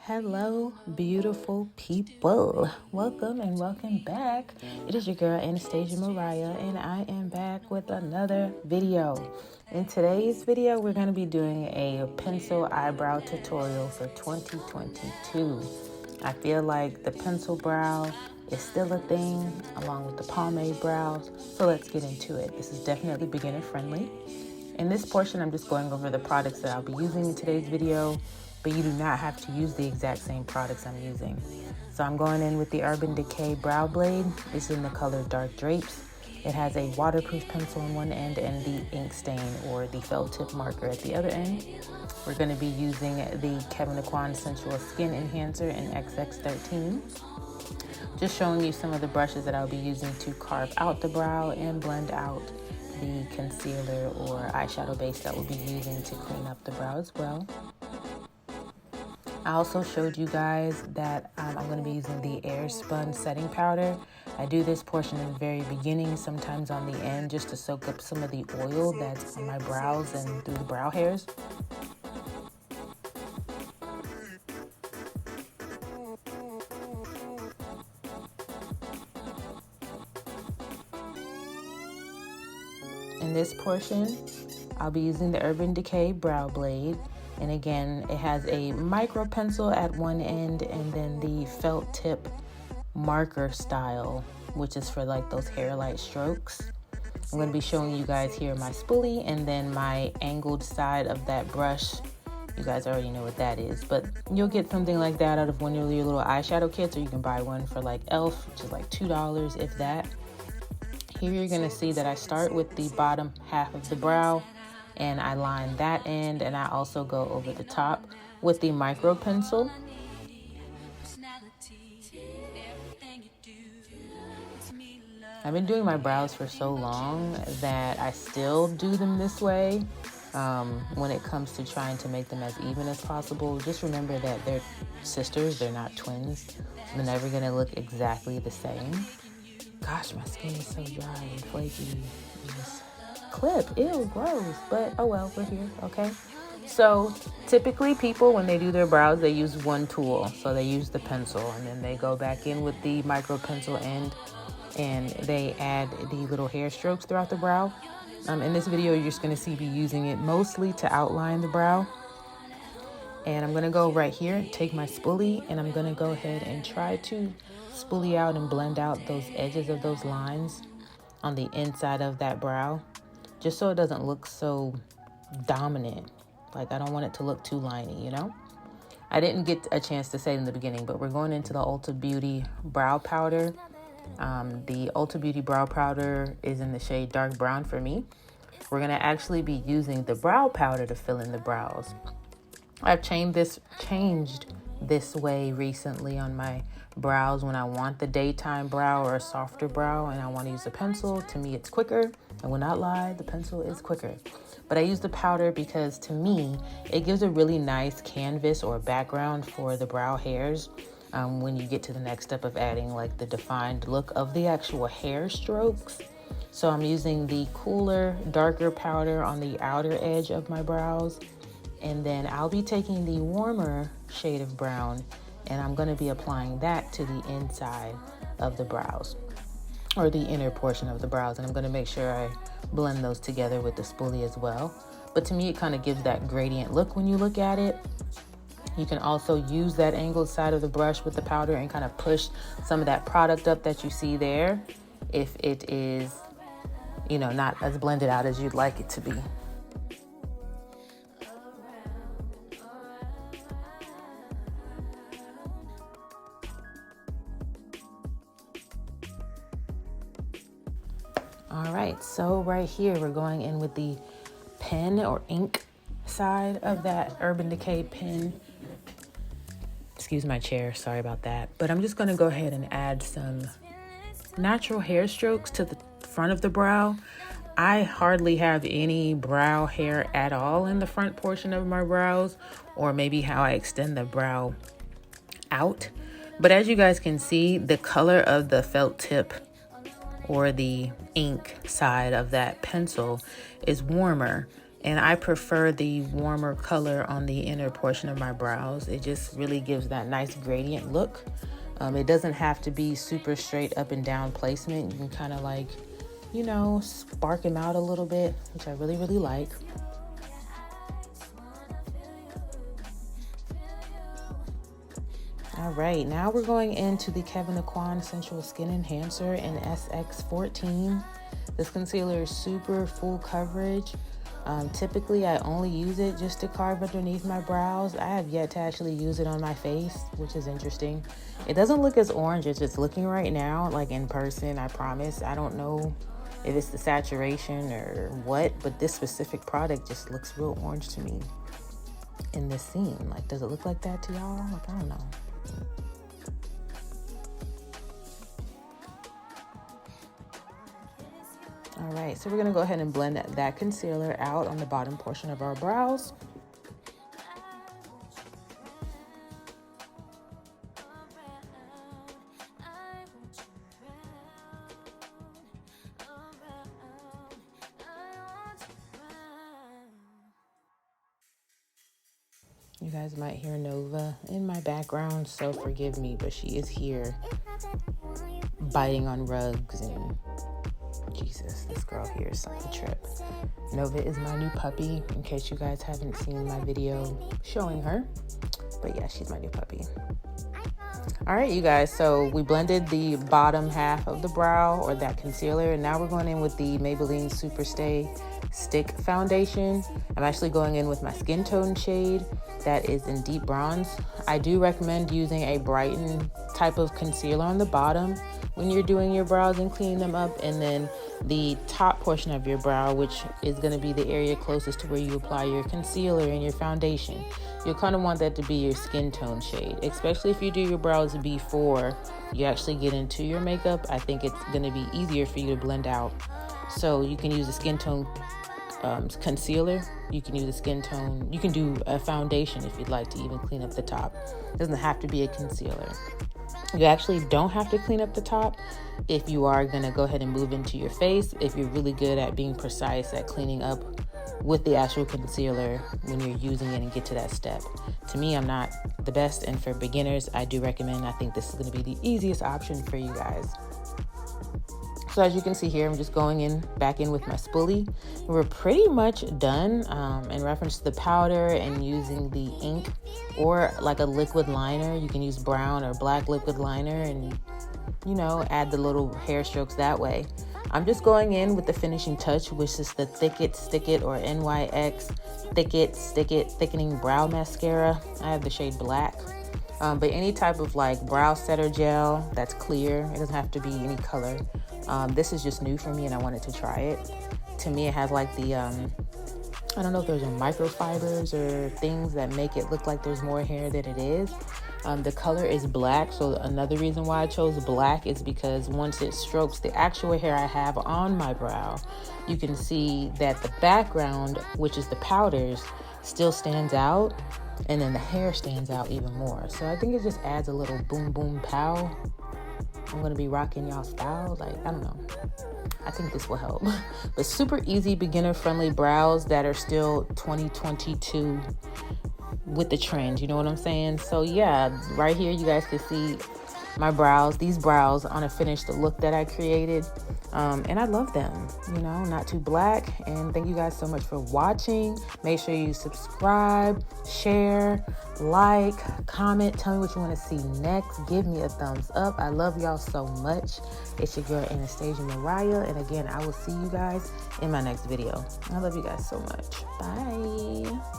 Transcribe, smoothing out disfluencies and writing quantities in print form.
Hello, beautiful people. Welcome and welcome back. It is your girl, Anastassja.Mariah, and I am back with another video. In today's video, we're going to be doing a pencil eyebrow tutorial for 2022. I feel like the pencil brow is still a thing, along with the pomade brows, so let's get into it. This is definitely beginner friendly. In this portion, I'm just going over the products that I'll be using in today's video, but you do not have to use the exact same products I'm using. So I'm going in with the Decay Brow Blade. It's in the color Dark Drapes. It has a waterproof pencil on one end and the ink stain or the felt tip marker at the other end. We're going to be using the Aucoin Sensual Skin Enhancer in XX13. Just showing you some of the brushes that I'll be using to carve out the brow and blend out the concealer or eyeshadow base that we'll be using to clean up the brow as well. I also showed you guys that I'm going to be using the Airspun setting powder. I do this portion in the very beginning, sometimes on the end, just to soak up some of the oil that's on my brows and through the brow hairs. In this portion, I'll be using the Decay Brow Blade. And again, it has a micro pencil at one end and then the felt tip marker style, which is for like those hair-light strokes. I'm going to be showing you guys here my spoolie and then my angled side of that brush. You guys already know what that is, but you'll get something like that out of one of your little eyeshadow kits, or you can buy one for like e.l.f., which is like $2, if that. Here you're going to see that I start with the bottom half of the brow and I line that end, and I also go over the top with the micro pencil. I've been doing my brows for so long that I still do them this way. When it comes to trying to make them as even as possible, just remember that they're sisters, they're not twins. They're never gonna look exactly the same. Gosh, my skin is so dry and flaky. Clip, ew, gross, but oh well, we're here, okay? So typically people, when they do their brows, they use one tool. So they use the pencil and then they go back in with the micro pencil end and they add the little hair strokes throughout the brow. In this video, you're just gonna see me using it mostly to outline the brow. And I'm gonna go right here, take my spoolie, and I'm gonna go ahead and try to spoolie out and blend out those edges of those lines on the inside of that brow, just so it doesn't look so dominant. Like, I don't want it to look too liney, you know? I didn't get a chance to say in the beginning, but we're going into the Ulta Beauty Brow Powder. The Ulta Beauty Brow Powder is in the shade Dark Brown for me. We're gonna actually be using the brow powder to fill in the brows. I've changed this way recently on my brows when I want the daytime brow or a softer brow and I want to use a pencil. To me, it's quicker. I will not lie, the pencil is quicker. But I use the powder because to me, it gives a really nice canvas or background for the brow hairs when you get to the next step of adding like the defined look of the actual hair strokes. So I'm using the cooler, darker powder on the outer edge of my brows. And then I'll be taking the warmer shade of brown and I'm going to be applying that to the inside of the brows, or the inner portion of the brows. And I'm going to make sure I blend those together with the spoolie as well. But to me, it kind of gives that gradient look when you look at it. You can also use that angled side of the brush with the powder and kind of push some of that product up that you see there if it is, you know, not as blended out as you'd like it to be. All right, so right here, we're going in with the pen or ink side of that Decay pen. Excuse my chair, sorry about that. But I'm just gonna go ahead and add some natural hair strokes to the front of the brow. I hardly have any brow hair at all in the front portion of my brows, or maybe how I extend the brow out. But as you guys can see, the color of the felt tip or the ink side of that pencil is warmer, And I prefer the warmer color on the inner portion of my brows. It just really gives that nice gradient look. It doesn't have to be super straight up and down placement. You can kind of like, you know, spark them out a little bit, which I really, really like. All right, now we're going into the Kevyn Aucoin Sensual Skin Enhancer in SX14. This concealer is super full coverage. Typically, I only use it just to carve underneath my brows. I have yet to actually use it on my face, which is interesting. It doesn't look as orange as it's looking right now, like in person, I promise. I don't know if it's the saturation or what, but this specific product just looks real orange to me in this scene. Like, does it look like that to y'all? Like, I don't know. All right, so we're gonna go ahead and blend that concealer out on the bottom portion of our brows. You guys might hear Nova in my background, so forgive me, but she is here biting on rugs and Jesus, this girl here is such a trip. Nova is my new puppy, in case you guys haven't seen my video showing her. But yeah, she's my new puppy. All right, you guys, so we blended the bottom half of the brow, or that concealer, and now we're going in with the Maybelline Superstay Stick Foundation. I'm actually going in with my skin tone shade that is in deep bronze. I do recommend using a brighten type of concealer on the bottom when you're doing your brows and cleaning them up, and then the top portion of your brow, which is going to be the area closest to where you apply your concealer and your foundation. You'll kind of want that to be your skin tone shade, especially if you do your brows before you actually get into your makeup. I think it's going to be easier for you to blend out. So you can use a skin tone concealer, you can use a skin tone, you can do a foundation if you'd like to even clean up the top. It doesn't have to be a concealer. You actually don't have to clean up the top if you are going to go ahead and move into your face, if you're really good at being precise at cleaning up with the actual concealer when you're using it and get to that step. To me, I'm not the best, and for beginners, I do recommend, I think this is going to be the easiest option for you guys. So as you can see here, I'm just going back in with my spoolie. We're pretty much done in reference to the powder and using the ink or like a liquid liner. You can use brown or black liquid liner and, you know, add the little hair strokes that way. I'm just going in with the finishing touch, which is the Thick It, Stick It, or NYX Thick It, Stick It Thickening Brow Mascara. I have the shade black. But any type of like brow setter gel that's clear, it doesn't have to be any color. This is just new for me and I wanted to try it. To me, it has like the, I don't know if there's microfibers or things that make it look like there's more hair than it is. The color is black, so another reason why I chose black is because once it strokes the actual hair I have on my brow, you can see that the background, which is the powders, still stands out, and then the hair stands out even more. So I think it just adds a little boom boom pow. I'm gonna be rocking y'all style, like, I don't know. I think this will help. But super easy, beginner friendly brows that are still 2022 with the trend, you know what I'm saying? So yeah, right here you guys can see my brows, these brows on a finished look that I created. And I love them, you know, not too black. And thank you guys so much for watching. Make sure you subscribe, share, like, comment, tell me what you want to see next. Give me a thumbs up. I love y'all so much. It's your girl Anastassja.Mariah, and again, I will see you guys in my next video. I love you guys so much. Bye.